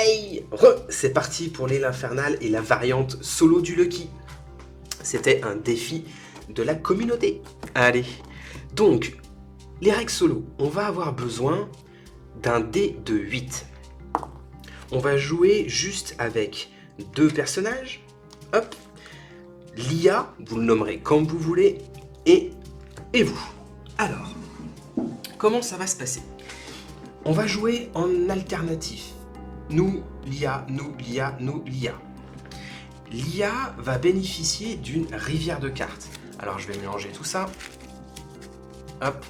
Hey, c'est parti pour l'île infernale et la variante solo du Lucky. C'était un défi de la communauté. Allez, donc, les règles solo, on va avoir besoin d'un dé de 8. On va jouer juste avec 2 personnages. Hop, l'IA, vous le nommerez comme vous voulez, et vous. Alors, comment ça va se passer? On va jouer en alternatif. Nous, l'IA, nous, l'IA, nous, l'IA. L'IA va bénéficier d'une rivière de cartes. Alors je vais mélanger tout ça. Hop.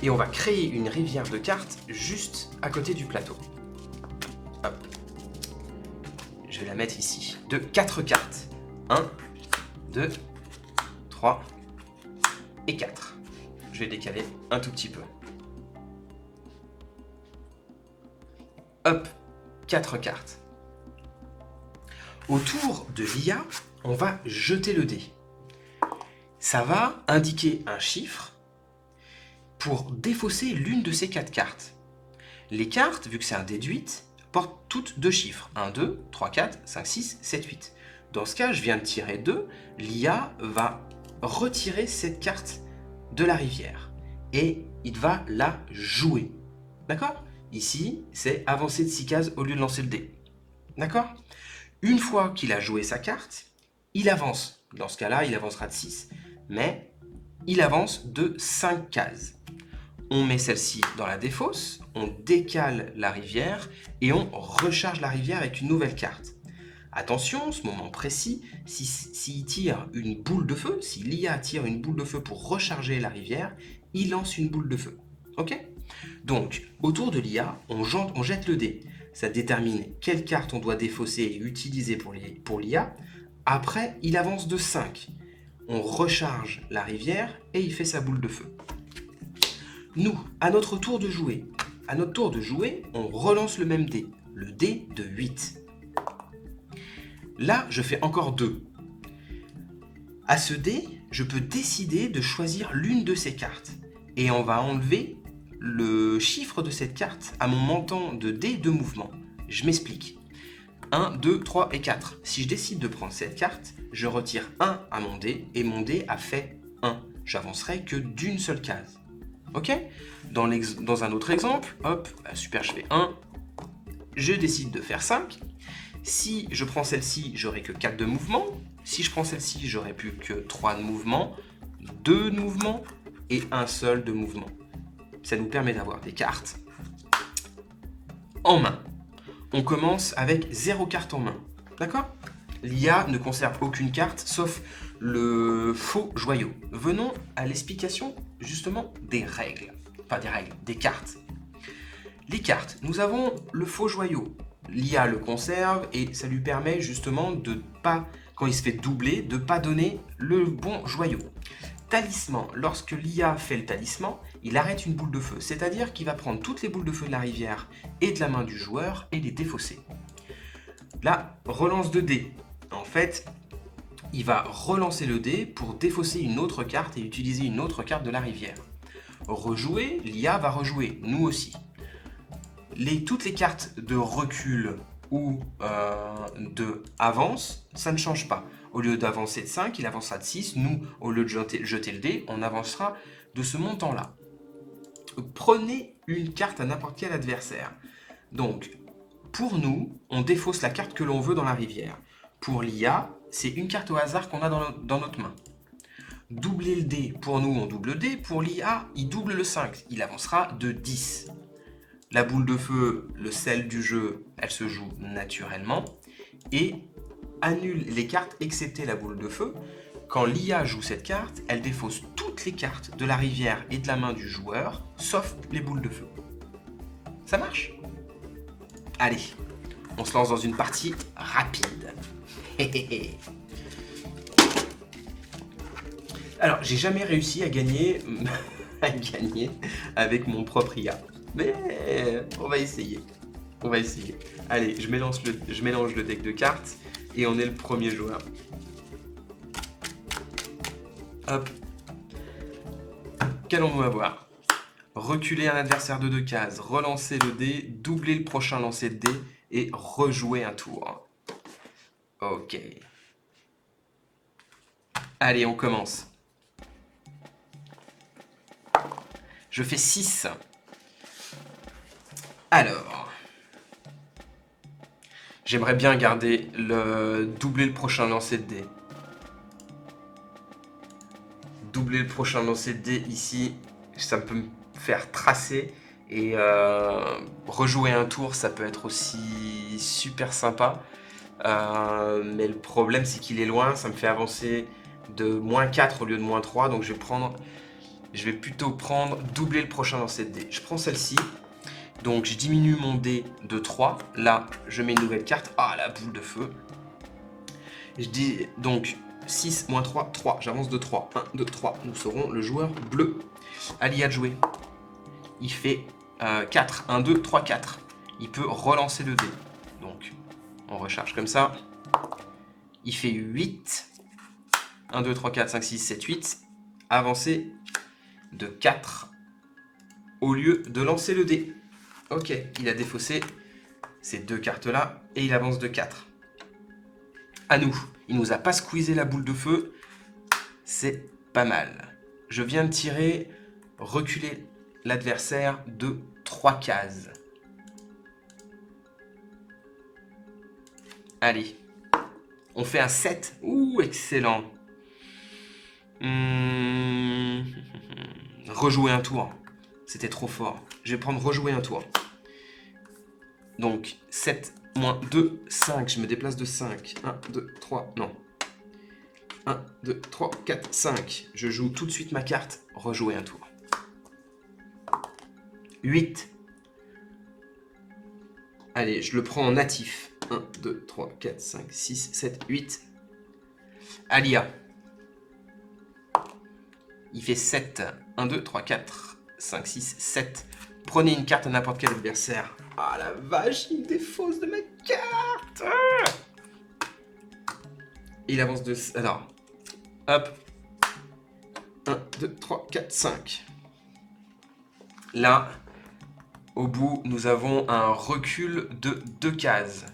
Et on va créer une rivière de cartes juste à côté du plateau. Hop. Je vais la mettre ici. De 4 cartes. 1, 2, 3 et 4. Je vais décaler un tout petit peu. Hop, 4 cartes. Autour de l'IA, on va jeter le dé. Ça va indiquer un chiffre pour défausser l'une de ces 4 cartes. Les cartes, vu que c'est un dé de 8, portent toutes 2 chiffres. 1, 2, 3, 4, 5, 6, 7, 8. Dans ce cas, je viens de tirer 2. L'IA va retirer cette carte de la rivière. Et il va la jouer. D'accord ? Ici, c'est avancer de 6 cases au lieu de lancer le dé. D'accord ? Une fois qu'il a joué sa carte, il avance. Dans ce cas-là, il avancera de 6. Mais il avance de 5 cases. On met celle-ci dans la défausse, on décale la rivière et on recharge la rivière avec une nouvelle carte. Attention, ce moment précis, s'il tire une boule de feu, si l'IA tire une boule de feu pour recharger la rivière, il lance une boule de feu. Ok ? Donc, autour de l'IA, on jette le dé. Ça détermine quelle carte on doit défausser et utiliser pour l'IA. Après, il avance de 5. On recharge la rivière et il fait sa boule de feu. Nous, à notre tour de jouer, on relance le même dé, le dé de 8. Là, je fais encore 2. À ce dé, je peux décider de choisir l'une de ces cartes. Et on va enlever le chiffre de cette carte à mon montant de dés de mouvement. Je m'explique. 1, 2, 3 et 4. Si je décide de prendre cette carte, je retire 1 à mon dé et mon dé a fait 1. J'avancerai que d'une seule case. Ok ? Dans un autre exemple, hop, super, je fais 1. Je décide de faire 5. Si je prends celle-ci, j'aurai que 4 de mouvement. Si je prends celle-ci, j'aurai plus que 3 de mouvement, 2 de mouvement et un seul de mouvement. Ça nous permet d'avoir des cartes en main. On commence avec 0 carte en main. D'accord ? L'IA ne conserve aucune carte sauf le faux joyau. Venons à l'explication justement des règles. Enfin des règles, des cartes. Les cartes, nous avons le faux joyau. L'IA le conserve et ça lui permet justement de pas, quand il se fait doubler, de ne pas donner le bon joyau. Talisman, lorsque l'IA fait le talisman, il arrête une boule de feu, c'est-à-dire qu'il va prendre toutes les boules de feu de la rivière et de la main du joueur et les défausser. Là, relance de dés. En fait, il va relancer le dé pour défausser une autre carte et utiliser une autre carte de la rivière. Rejouer, l'IA va rejouer, nous aussi. Toutes les cartes de recul ou de avance, ça ne change pas. Au lieu d'avancer de 5, il avancera de 6. Nous, au lieu de jeter le dé, on avancera de ce montant-là. Prenez une carte à n'importe quel adversaire. Donc, pour nous, on défausse la carte que l'on veut dans la rivière. Pour l'IA, c'est une carte au hasard qu'on a dans notre main. Doubler le dé, pour nous, on double le dé. Pour l'IA, il double le 5. Il avancera de 10. La boule de feu, le sel du jeu, elle se joue naturellement. Et annule les cartes excepté la boule de feu. Quand l'IA joue cette carte, elle défausse toutes les cartes de la rivière et de la main du joueur, sauf les boules de feu. Ça marche ? Allez, on se lance dans une partie rapide. Alors, j'ai jamais réussi à gagner, avec mon propre IA. Mais on va essayer. Allez, je mélange le deck de cartes et on est le premier joueur. Hop. Qu'allons-nous avoir ? reculer un adversaire de 2 cases, relancer le dé, doubler le prochain lancer de dé et rejouer un tour. Ok. Allez, on commence. Je fais 6. Alors, j'aimerais bien garder doubler le prochain lancer de dé. Doubler le prochain lancer de dé ici, ça peut me faire tracer. Et rejouer un tour, ça peut être aussi super sympa. Mais le problème, c'est qu'il est loin. Ça me fait avancer de -4 au lieu de -3. Donc je vais plutôt prendre doubler le prochain lancer de dé. Je prends celle-ci. Donc je diminue mon dé de 3. Là, je mets une nouvelle carte. Ah, la boule de feu. Je dis donc 6 moins 3, 3. J'avance de 3. 1, 2, 3. Nous serons le joueur bleu. Ali a joué. Il fait 4. 1, 2, 3, 4. Il peut relancer le dé. Donc, on recharge comme ça. Il fait 8. 1, 2, 3, 4, 5, 6, 7, 8. Avancer de 4 au lieu de lancer le dé. Ok, il a défaussé ces 2 cartes-là et il avance de 4. À nous. Il nous a pas squeezé la boule de feu. C'est pas mal. Je viens de tirer, reculer l'adversaire de 3 cases. Allez. On fait un 7. Ouh, excellent. Rejouer un tour. C'était trop fort. Je vais prendre rejouer un tour. Donc, 7 moins 2, 5. Je me déplace de 5. 1, 2, 3. Non. 1, 2, 3, 4, 5. Je joue tout de suite ma carte. Rejouer un tour. 8. Allez, je le prends en natif. 1, 2, 3, 4, 5, 6, 7, 8. Alia. Il fait 7. 1, 2, 3, 4, 5, 6, 7. Prenez une carte à n'importe quel adversaire. Ah la vache, il défausse de ma carte. Il avance de... Alors, hop. 1, 2, 3, 4, 5. Là, au bout, nous avons un recul de 2 cases.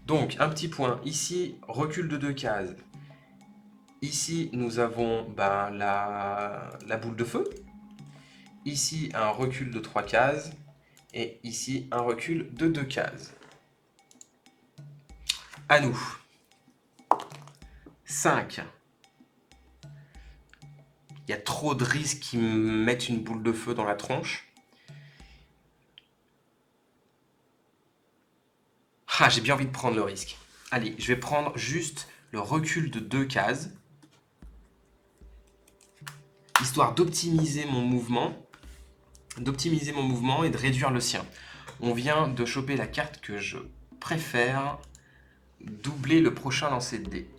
Donc, un petit point. Ici, recul de 2 cases. Ici, nous avons la boule de feu. Ici, un recul de 3 cases. Et ici, un recul de 2 cases. À nous. 5. Il y a trop de risques qui me mettent une boule de feu dans la tronche. Ah, j'ai bien envie de prendre le risque. Allez, je vais prendre juste le recul de 2 cases. Histoire d'optimiser mon mouvement. Et de réduire le sien. On vient de choper la carte que je préfère. Doubler le prochain lancer de dés.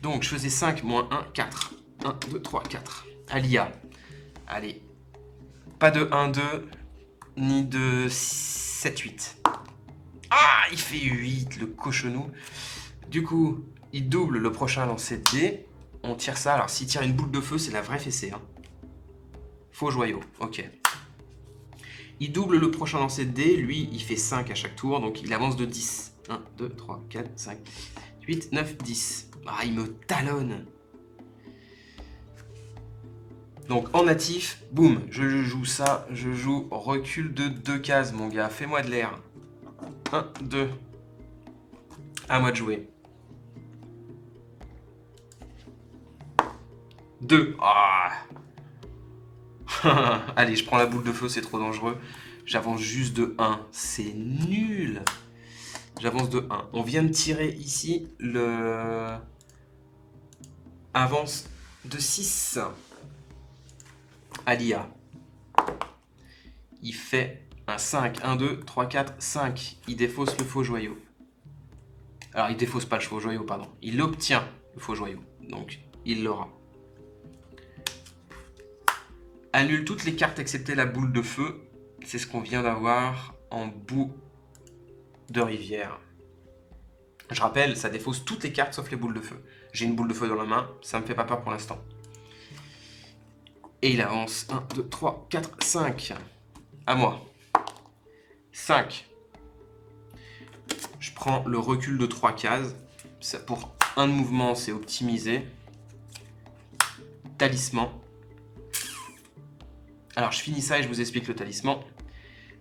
Donc, je faisais 5 moins 1, 4. 1, 2, 3, 4. Alia. Allez. Pas de 1, 2, ni de 7, 8. Ah, il fait 8, le cochonou. Du coup, il double le prochain lancer de dés. On tire ça. Alors, s'il tire une boule de feu, c'est la vraie fessée. Hein. Faux joyau. Ok. Il double le prochain lancer de dés. Lui, il fait 5 à chaque tour. Donc, il avance de 10. 1, 2, 3, 4, 5, 8, 9, 10. Ah, il me talonne. Donc, en natif, boum, je joue ça. Je joue recul de 2 cases, mon gars. Fais-moi de l'air. 1, 2. À moi de jouer. 2. Ah. Allez, je prends la boule de feu, c'est trop dangereux. J'avance juste de 1. C'est nul. J'avance de 1. On vient de tirer ici le... Avance de 6. Alia. Il fait un 5. 1, 2, 3, 4, 5. Il défausse le faux joyau. Alors, il défausse pas le faux joyau, pardon. Il obtient le faux joyau. Donc, il l'aura. Annule toutes les cartes excepté la boule de feu. C'est ce qu'on vient d'avoir en bout de rivière. Je rappelle, ça défausse toutes les cartes sauf les boules de feu. J'ai une boule de feu dans la main, ça me fait pas peur pour l'instant. Et il avance. 1, 2, 3, 4, 5. À moi. 5. Je prends le recul de 3 cases. Ça, pour un mouvement, c'est optimisé. Talisman. Alors, je finis ça et je vous explique le talisman.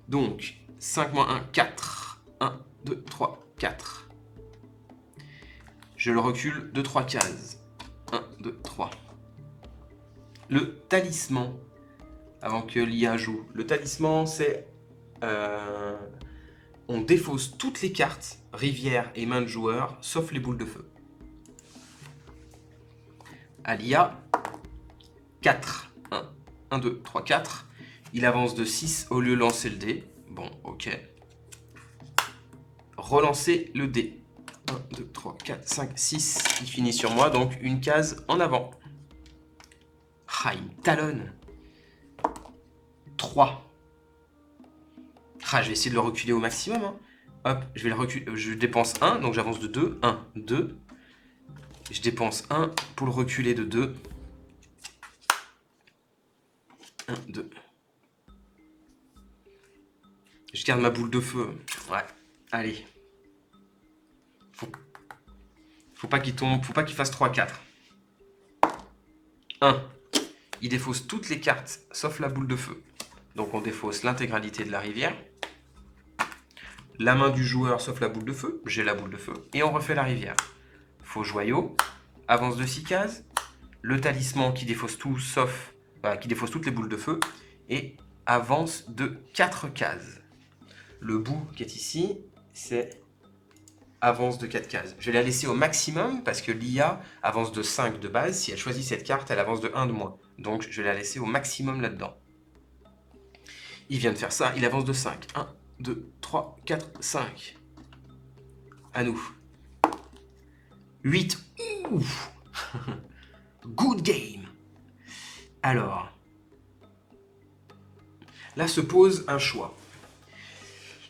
Donc, 5 moins 1, 4. 1, 2, 3, 4. Je le recule de 3 cases. 1, 2, 3. Le talisman, avant que l'IA joue. Le talisman, c'est... on défausse toutes les cartes, rivière et main de joueur, sauf les boules de feu. À l'IA, 4. 1, 1, 2, 3, 4. Il avance de 6 au lieu de lancer le dé. Bon, ok. Relancer le dé. 1, 2, 3, 4, 5, 6. Il finit sur moi, donc une case en avant. Ah, il me talonne. 3. Ah, je vais essayer de le reculer au maximum. Hein. Hop, je vais le reculer. Je dépense 1, donc j'avance de 2. 1, 2. Je dépense 1 pour le reculer de 2. 1, 2. Je garde ma boule de feu. Ouais, allez. Faut pas qu'il tombe, faut pas qu'il fasse 3, 4. 1. Il défausse toutes les cartes, sauf la boule de feu. Donc on défausse l'intégralité de la rivière. La main du joueur, sauf la boule de feu. J'ai la boule de feu. Et on refait la rivière. Faux joyau. Avance de 6 cases. Le talisman qui défausse tout, sauf... qui défausse toutes les boules de feu. Et avance de 4 cases. Le bout qui est ici, c'est... avance de 4 cases. Je vais la laisser au maximum parce que l'IA avance de 5 de base. Si elle choisit cette carte, elle avance de 1 de moins. Donc je vais la laisser au maximum là-dedans. Il vient de faire ça, il avance de 5. 1, 2, 3, 4, 5. À nous. 8. Ouf. Good game. Alors, là se pose un choix.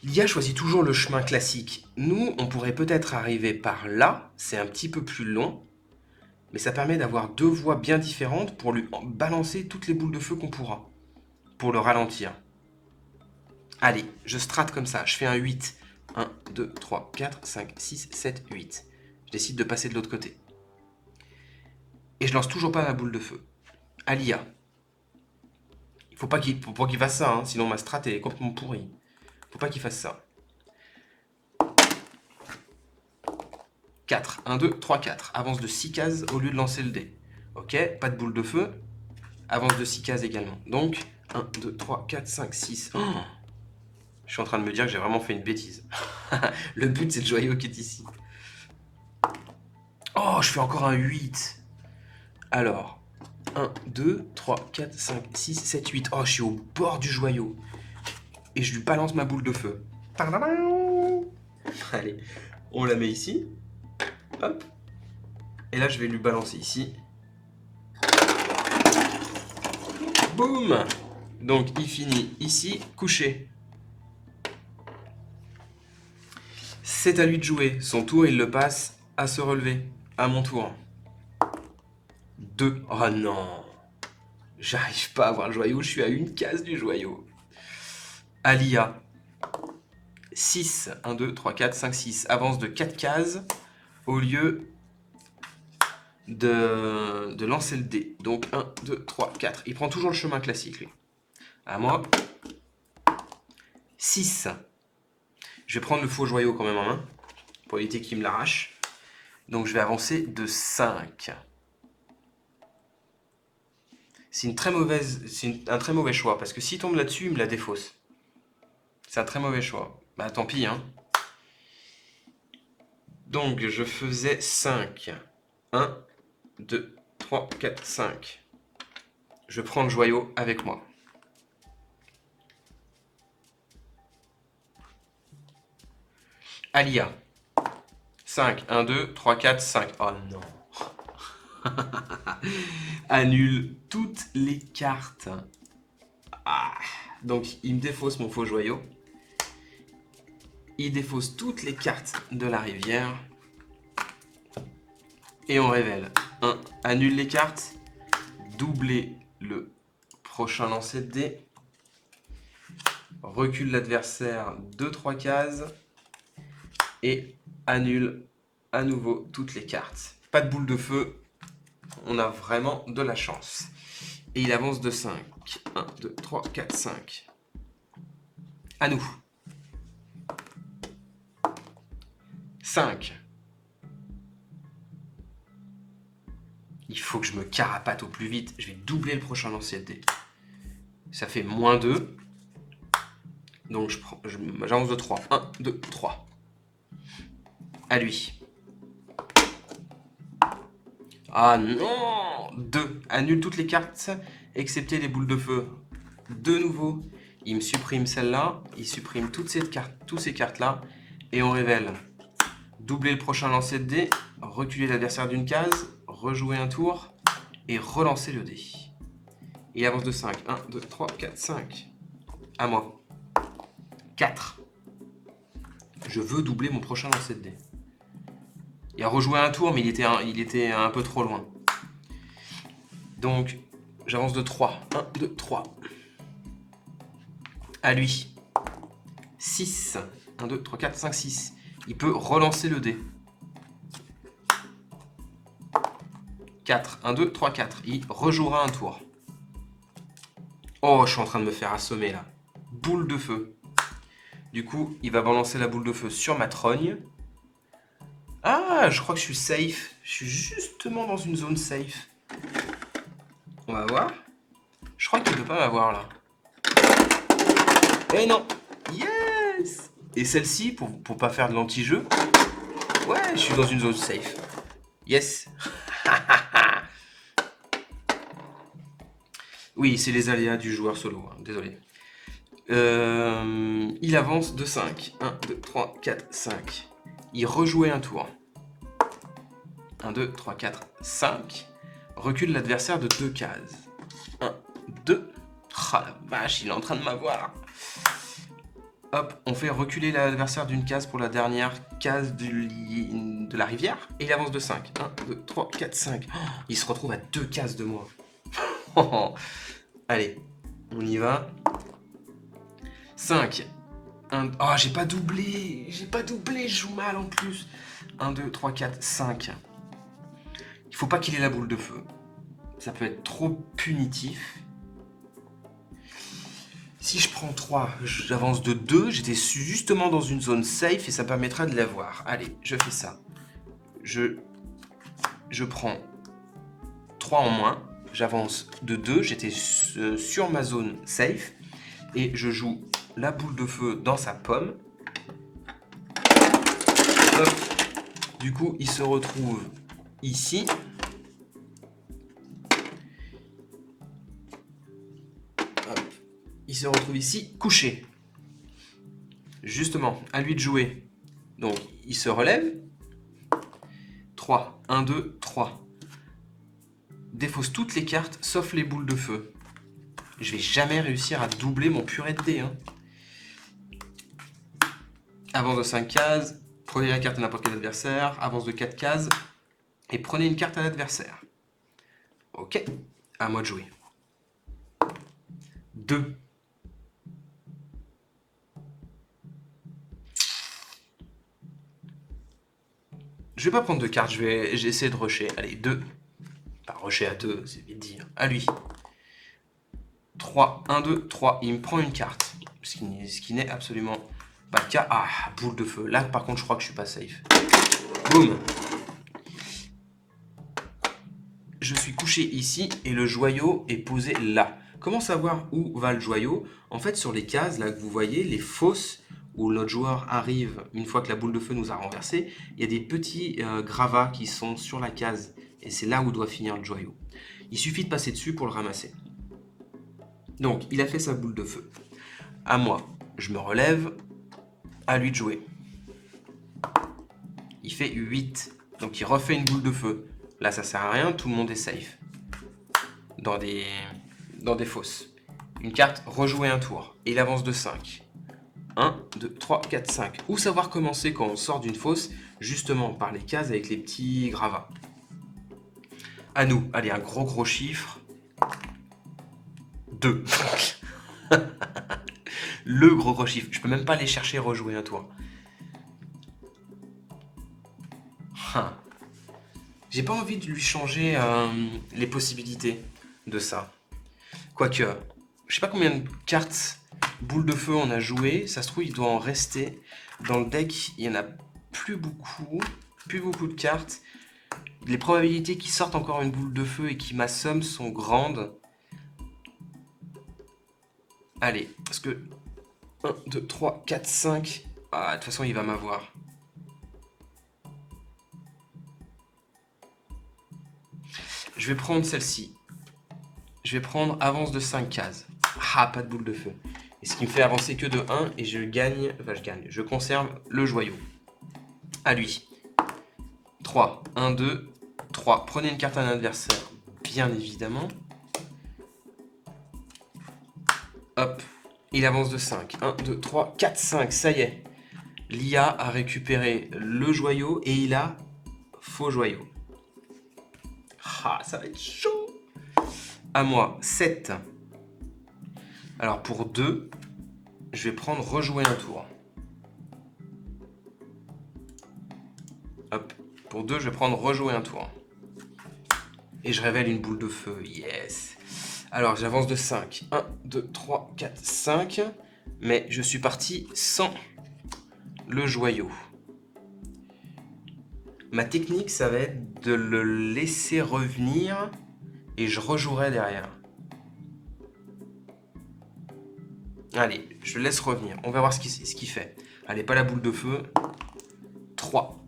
L'IA choisit toujours le chemin classique. Nous, on pourrait peut-être arriver par là. C'est un petit peu plus long. Mais ça permet d'avoir deux voies bien différentes pour lui balancer toutes les boules de feu qu'on pourra. Pour le ralentir. Allez, je strate comme ça. Je fais un 8. 1, 2, 3, 4, 5, 6, 7, 8. Je décide de passer de l'autre côté. Et je lance toujours pas ma boule de feu. À l'IA. Il faut pas qu'il fasse ça, hein, sinon ma strat est complètement pourrie. Faut pas qu'il fasse ça. 4. 1, 2, 3, 4. Avance de 6 cases au lieu de lancer le dé. Ok, pas de boule de feu. Avance de 6 cases également. Donc, 1, 2, 3, 4, 5, 6. Oh, je suis en train de me dire que j'ai vraiment fait une bêtise. Le but, c'est le joyau qui est ici. Oh, je fais encore un 8. Alors, 1, 2, 3, 4, 5, 6, 7, 8. Oh, je suis au bord du joyau. Et je lui balance ma boule de feu. Allez, on la met ici. Hop. Et là, je vais lui balancer ici. Boum. Donc, il finit ici, couché. C'est à lui de jouer. Son tour, il le passe à se relever. À mon tour. 2. Oh non. J'arrive pas à avoir le joyau. Je suis à une case du joyau. Alia. 6. 1, 2, 3, 4, 5, 6. Avance de 4 cases au lieu de lancer le dé. Donc 1, 2, 3, 4. Il prend toujours le chemin classique, lui. À moi. 6. Je vais prendre le faux joyau quand même en main, pour éviter qu'il me l'arrache. Donc je vais avancer de 5. C'est un très mauvais choix, parce que s'il tombe là-dessus, il me la défausse. C'est un très mauvais choix. Bah tant pis, hein. Donc je faisais 5. 1, 2, 3, 4, 5. Je prends le joyau avec moi. Alia. 5, 1, 2, 3, 4, 5. Oh non. Annule toutes les cartes. Ah. Donc il me défausse mon faux joyau. Il défausse toutes les cartes de la rivière. Et on révèle. 1. Annule les cartes. Doubler le Prochain lancer de dés. Recule l'adversaire de 3 cases. Et annule à nouveau toutes les cartes. Pas de boule de feu. On a vraiment de la chance. Et il avance de 5. 1, 2, 3, 4, 5. À nous. 5. Il faut que je me carapate au plus vite. Je vais doubler le prochain lancer de dés. Ça fait -2. Donc j'avance de 3. 1, 2, 3. À lui. Ah non! 2. Annule toutes les cartes, excepté les boules de feu. De nouveau, il me supprime celle-là. Il supprime toutes ces cartes-là. Et on révèle. Doubler le prochain lancer de dés. Reculer l'adversaire d'une case. Rejouer un tour. Et relancer le dé. Il avance de 5. 1, 2, 3, 4, 5. À moi. 4. Je veux doubler mon prochain lancer de dés. Il a rejoué un tour, mais il était un peu trop loin. Donc, j'avance de 3. 1, 2, 3. À lui. 6. 1, 2, 3, 4, 5, 6. Il peut relancer le dé. 4. 1, 2, 3, 4. Il rejouera un tour. Oh, je suis en train de me faire assommer là. Boule de feu. Du coup, il va balancer la boule de feu sur ma trogne. Ah, je crois que je suis safe. Je suis justement dans une zone safe. On va voir. Je crois qu'il ne peut pas m'avoir là. Eh non. Yes. Et celle-ci, pour pas faire de l'anti-jeu. Ouais, je suis dans une zone safe. Yes. Oui, c'est les aléas du joueur solo. Hein. Désolé. Il avance de 5. 1, 2, 3, 4, 5. Il rejouait un tour. 1, 2, 3, 4, 5. Recule l'adversaire de 2 cases. 1, 2. Oh la vache, il est en train de m'avoir. Hop, on fait reculer l'adversaire d'une case pour la dernière case de la rivière. Et il avance de 5. 1, 2, 3, 4, 5. Oh, il se retrouve à 2 cases de moi. Allez, on y va. 5. Oh, j'ai pas doublé. Je joue mal en plus. 1, 2, 3, 4, 5. Il faut pas qu'il ait la boule de feu. Ça peut être trop punitif. Si je prends 3, j'avance de 2. J'étais justement dans une zone safe et ça permettra de l'avoir. Allez, je fais ça. Je prends 3 en moins. J'avance de 2. J'étais sur ma zone safe. Et je joue la boule de feu dans sa pomme. Hop. Du coup, il se retrouve ici. Hop. Il se retrouve ici, couché. Justement, à lui de jouer. Donc, il se relève. 3. 1, 2, 3. Défausse toutes les cartes, sauf les boules de feu. Je vais jamais réussir à doubler mon purée de dés. Hein. Avance de 5 cases. Prenez la carte à n'importe quel adversaire. Avance de 4 cases. Et prenez une carte à l'adversaire. Ok. À moi de jouer. 2. Je vais pas prendre de cartes. J'ai essayé de rusher. Allez, 2. Pas rusher à 2, c'est vite dit. À lui. 3. 1, 2, 3. Il me prend une carte. Ce qui n'est absolument pas le cas. Ah, boule de feu. Là, par contre, je crois que je suis pas safe. Boum. Je suis couché ici et le joyau est posé là. Comment savoir où va le joyau? En fait, sur les cases là que vous voyez, les fosses où notre joueur arrive une fois que la boule de feu nous a renversé, il y a des petits gravats qui sont sur la case. Et c'est là où doit finir le joyau. Il suffit de passer dessus pour le ramasser. Donc, il a fait sa boule de feu. À moi, je me relève. À lui de jouer. Il fait 8. Donc, il refait une boule de feu. Là, ça sert à rien, tout le monde est safe. Dans des fosses. Une carte, rejouer un tour. Et il avance de 5. 1, 2, 3, 4, 5. Où savoir commencer quand on sort d'une fosse? Justement, par les cases avec les petits gravats. À nous. Allez, un gros chiffre. 2. Le gros chiffre. Je peux même pas aller chercher rejouer un tour. J'ai pas envie de lui changer les possibilités de ça. Quoique, je sais pas combien de cartes boule de feu on a joué. Ça se trouve, il doit en rester. Dans le deck, il y en a plus beaucoup. Plus beaucoup de cartes. Les probabilités qu'il sorte encore une boule de feu et qu'il m'assomme sont grandes. Allez, parce que 1, 2, 3, 4, 5. Ah, de toute façon, il va m'avoir. Je vais prendre celle-ci. Je vais prendre avance de 5 cases. Ah, pas de boule de feu. Et ce qui me fait avancer que de 1 et je gagne. Enfin, je conserve le joyau. À lui. 3. 1, 2, 3. Prenez une carte à un adversaire, bien évidemment. Hop. Il avance de 5. 1, 2, 3, 4, 5. Ça y est. L'IA a récupéré le joyau et il a faux joyau. Ah, ça va être chaud. À moi, 7. Alors pour 2, je vais prendre rejouer un tour. Hop. Pour 2, je vais prendre rejouer un tour. Et je révèle une boule de feu. Yes. Alors j'avance de 5. 1, 2, 3, 4, 5. Mais je suis parti sans le joyau. Ma technique, ça va être de le laisser revenir et je rejouerai derrière. Allez, je le laisse revenir. On va voir ce qu'il fait. Allez, pas la boule de feu. 3.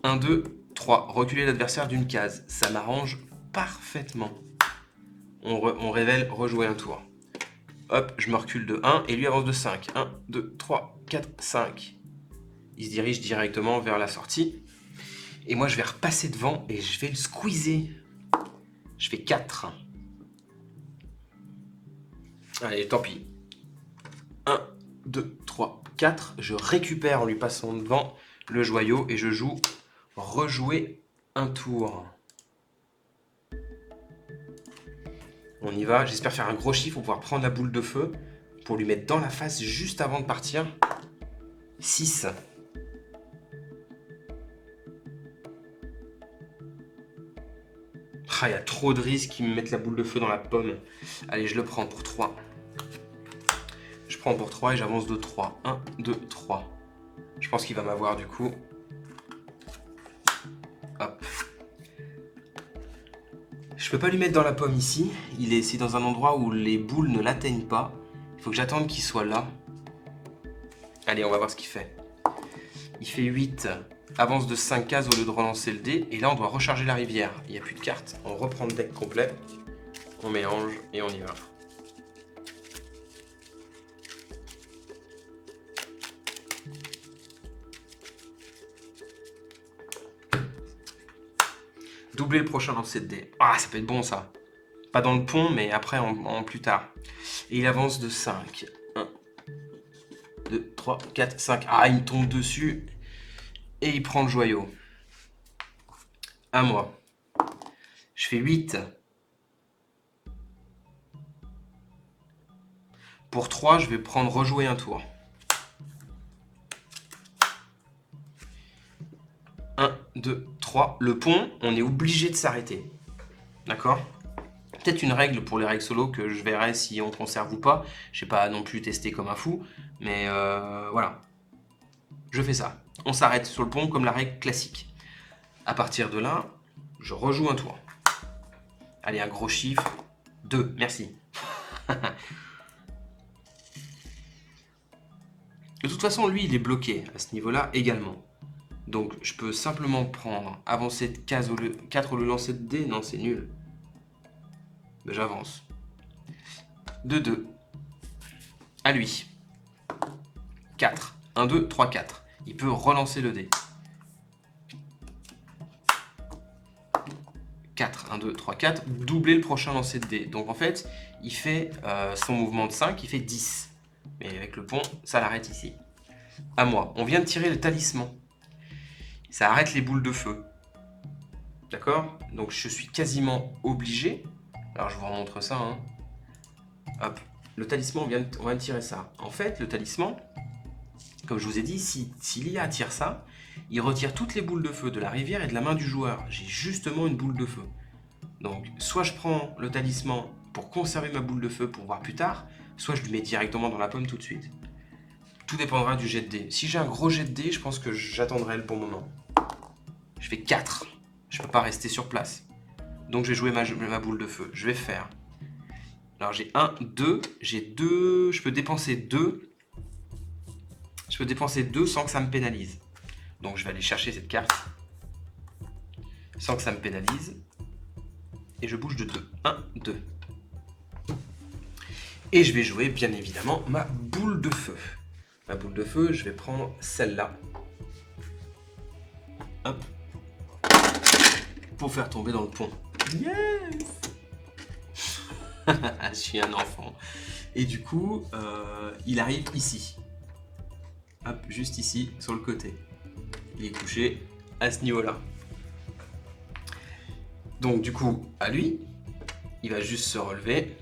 1, 2, 3. Reculer l'adversaire d'une case. Ça m'arrange parfaitement. On révèle rejouer un tour. Hop, je me recule de 1 et lui avance de 5. 1, 2, 3, 4, 5. Il se dirige directement vers la sortie. Et moi, je vais repasser devant et je vais le squeezer. Je fais 4. Allez, tant pis. 1, 2, 3, 4. Je récupère en lui passant devant le joyau et je joue rejouer un tour. On y va. J'espère faire un gros chiffre pour pouvoir prendre la boule de feu pour lui mettre dans la face juste avant de partir. 6. Ah, il y a trop de risques qu'ils me mettent la boule de feu dans la pomme. Allez, je le prends pour 3. Je prends pour 3 et j'avance de 3. 1, 2, 3. Je pense qu'il va m'avoir du coup. Hop. Je peux pas lui mettre dans la pomme ici. C'est dans un endroit où les boules ne l'atteignent pas. Il faut que j'attende qu'il soit là. Allez, on va voir ce qu'il fait. Il fait 8. Avance de 5 cases au lieu de relancer le dé. Et là, on doit recharger la rivière. Il n'y a plus de cartes. On reprend le deck complet. On mélange et on y va. Doubler le prochain lancer de dé. Ah, ça peut être bon ça. Pas dans le pont, mais après, en plus tard. Et il avance de 5. 1, 2, 3, 4, 5. Ah, il me tombe dessus. Et il prend le joyau. À moi. Je fais 8. Pour 3, je vais prendre rejouer un tour. 1, 2, 3. Le pont, on est obligé de s'arrêter. D'accord ? Peut-être une règle pour les règles solo que je verrai si on conserve ou pas. Je n'ai pas non plus testé comme un fou. Mais voilà. Je fais ça. On s'arrête sur le pont comme la règle classique. À partir de là, je rejoue un tour. Allez, un gros chiffre. 2, merci. De toute façon, lui, il est bloqué à ce niveau-là également. Donc, je peux simplement prendre, avancer de case 4 au lieu de lancer de dés. Non, c'est nul. Ben, j'avance. De 2. À lui. 4. 1, 2, 3, 4. Il peut relancer le dé. 4, 1, 2, 3, 4. Doubler le prochain lancer de dé. Donc, en fait, il fait son mouvement de 5, il fait 10. Mais avec le pont, ça l'arrête ici. À moi. On vient de tirer le talisman. Ça arrête les boules de feu. D'accord ? Donc je suis quasiment obligé. Alors je vous remontre ça. Hein. Hop, le talisman, on va tirer ça. En fait, le talisman, comme je vous ai dit, si l'IA tire ça, il retire toutes les boules de feu de la rivière et de la main du joueur. J'ai justement une boule de feu. Donc, soit je prends le talisman pour conserver ma boule de feu pour voir plus tard, soit je lui mets directement dans la pomme tout de suite. Tout dépendra du jet de dés. Si j'ai un gros jet de dés, je pense que j'attendrai le bon moment. Je fais 4. Je peux pas rester sur place. Donc je vais jouer ma boule de feu. Je vais faire. Alors j'ai 1, 2. J'ai 2. Je peux dépenser 2. Je peux dépenser 2 sans que ça me pénalise. Donc je vais aller chercher cette carte. Sans que ça me pénalise. Et je bouge de 2. 1, 2. Et je vais jouer bien évidemment ma boule de feu. Ma boule de feu, je vais prendre celle-là. Hop. Pour faire tomber dans le pont. Yes. Je suis un enfant. Et du coup, il arrive ici. Hop, juste ici, sur le côté. Il est couché à ce niveau-là. Donc du coup, à lui, il va juste se relever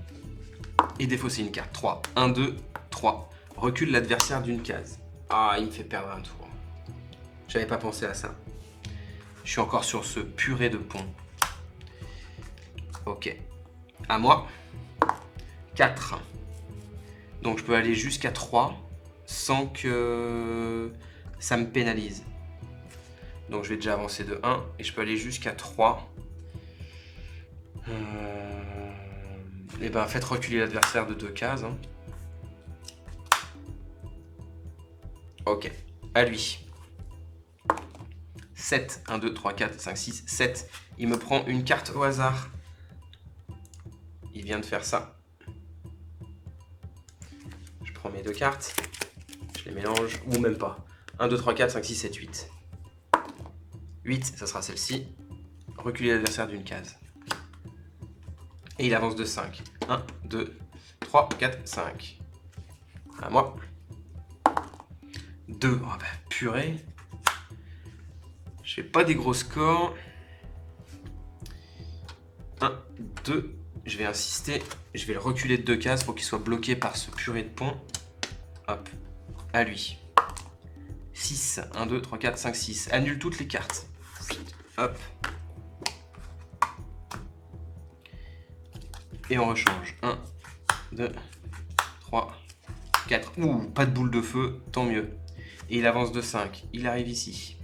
et défausser une carte. 3. 1, 2, 3. Recule l'adversaire d'une case. Ah, il me fait perdre un tour. J'avais pas pensé à ça. Je suis encore sur ce purée de pont. Ok. À moi. 4. Donc je peux aller jusqu'à 3 sans que ça me pénalise. Donc je vais déjà avancer de 1 et je peux aller jusqu'à 3. Et ben faites reculer l'adversaire de 2 cases. Hein. Ok. À lui. 7. 1, 2, 3, 4, 5, 6, 7. Il me prend une carte au hasard. Il vient de faire ça. Je prends mes 2 cartes. Je les mélange. Ou même pas. 1, 2, 3, 4, 5, 6, 7, 8. 8, ça sera celle-ci. Reculer l'adversaire d'une case. Et il avance de 5. 1, 2, 3, 4, 5. À moi. 2. Oh bah, purée. Je fais pas des gros scores. 1, 2. Je vais insister. Je vais le reculer de 2 cases pour qu'il soit bloqué par ce purée de pont. Hop. À lui. 6. 1, 2, 3, 4, 5, 6. Annule toutes les cartes. Hop. Et on rechange. 1, 2, 3, 4. Ouh, pas de boule de feu, tant mieux. Et il avance de 5. Il arrive ici.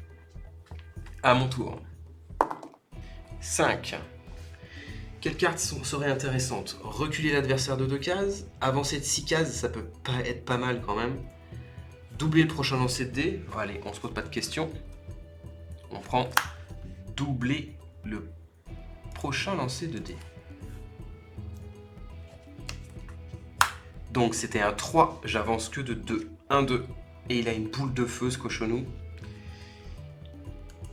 À mon tour. 5. Quelles cartes seraient intéressantes? Reculer l'adversaire de 2 cases. Avancer de 6 cases, ça peut être pas mal quand même. Doubler le prochain lancer de dés. Allez, on se pose pas de questions. On prend doubler le prochain lancer de dés. Donc c'était un 3, j'avance que de 2. 1, 2. Et il a une boule de feu, ce cochonou.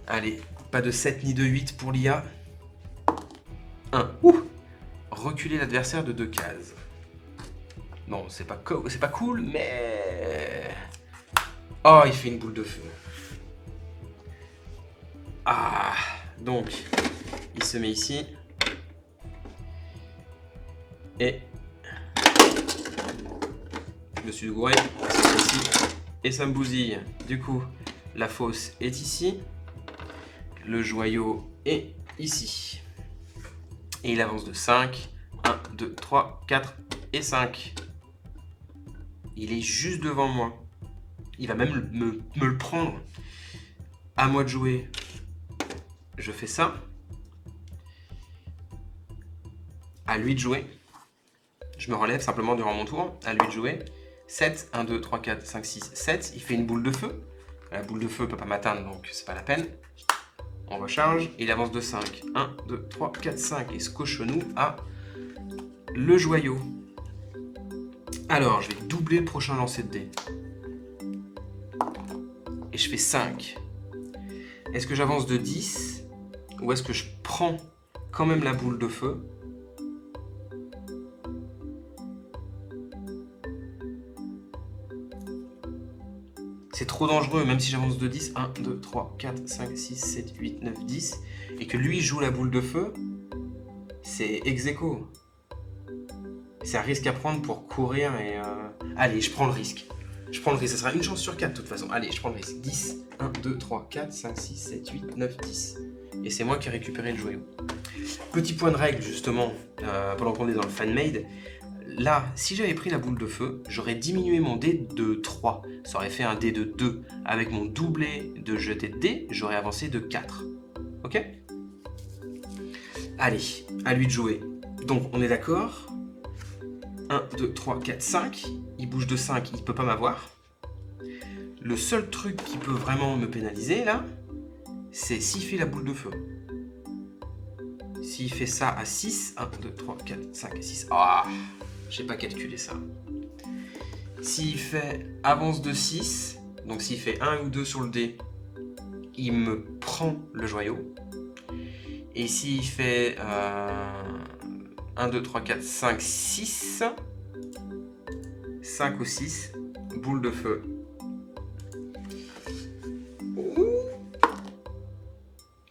Allez, pas de 7 ni de 8 pour l'IA. 1. Ouh. Reculer l'adversaire de 2 cases. Non, c'est pas cool, mais... Oh, il fait une boule de feu. Ah, donc, il se met ici. Et... je me suis gouré, et ça me bousille. Du coup, la fosse est ici. Le joyau est ici. Et il avance de 5. 1, 2, 3, 4 et 5. Il est juste devant moi. Il va même me le prendre. À moi de jouer. Je fais ça. À lui de jouer. Je me relève simplement durant mon tour. À lui de jouer. 7, 1, 2, 3, 4, 5, 6, 7. Il fait une boule de feu. La boule de feu ne peut pas m'atteindre, donc c'est pas la peine. On recharge. Et il avance de 5. 1, 2, 3, 4, 5. Et ce cochonou a le joyau. Alors, je vais doubler le prochain lancer de dés. Et je fais 5. Est-ce que j'avance de 10 ou est-ce que je prends quand même la boule de feu? C'est trop dangereux, même si j'avance de 10. 1, 2, 3, 4, 5, 6, 7, 8, 9, 10. Et que lui joue la boule de feu, c'est ex aequo. C'est un risque à prendre pour courir et... Allez, je prends le risque. Je prends le risque, ça sera une chance sur 4 de toute façon. Allez, je prends le risque. 10, 1, 2, 3, 4, 5, 6, 7, 8, 9, 10. Et c'est moi qui ai récupéré le joyau. Petit point de règle justement, pendant qu'on est dans le fan-made. Là, si j'avais pris la boule de feu, j'aurais diminué mon dé de 3. Ça aurait fait un dé de 2. Avec mon doublé de jeté de dés, j'aurais avancé de 4. Ok? Allez, à lui de jouer. Donc, on est d'accord? 1, 2, 3, 4, 5. Il bouge de 5, il ne peut pas m'avoir. Le seul truc qui peut vraiment me pénaliser, là, c'est s'il fait la boule de feu. S'il fait ça à 6, 1, 2, 3, 4, 5 et 6. Ah, j'ai pas calculé ça. S'il fait avance de 6, donc s'il fait 1 ou 2 sur le dé, il me prend le joyau. Et s'il fait 1, 2, 3, 4, 5, 6, 5 ou 6, boule de feu.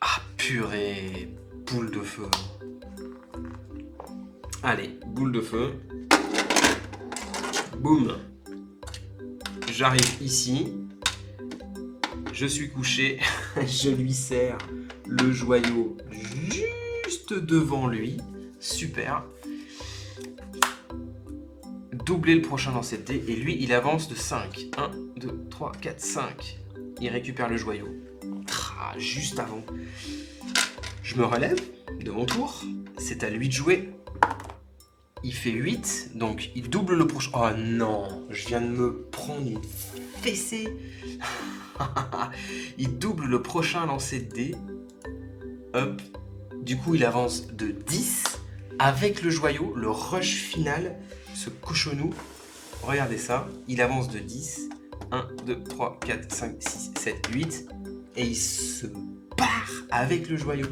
Ah purée, boule de feu. Allez, boule de feu. Boum. J'arrive ici. Je suis couché. Je lui sers le joyau juste devant lui. Super. Doubler le prochain lancer de dés. Et lui, il avance de 5. 1, 2, 3, 4, 5. Il récupère le joyau. Juste avant. Je me relève de mon tour. C'est à lui de jouer. Il fait 8, donc il double le prochain... Oh non, je viens de me prendre une fessée. Il double le prochain lancer de dés. Hop. Du coup, il avance de 10. Avec le joyau, le rush final, ce cochonou. Regardez ça. Il avance de 10. 1, 2, 3, 4, 5, 6, 7, 8. Et il se barre avec le joyau.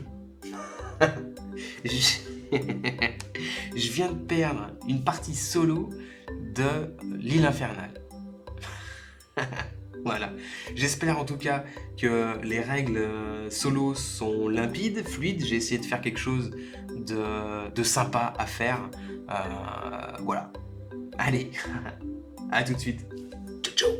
Je viens de perdre une partie solo de l'île infernale. Voilà. J'espère en tout cas que les règles solo sont limpides, fluides. J'ai essayé de faire quelque chose de sympa à faire. Voilà. Allez, à tout de suite. Ciao, ciao.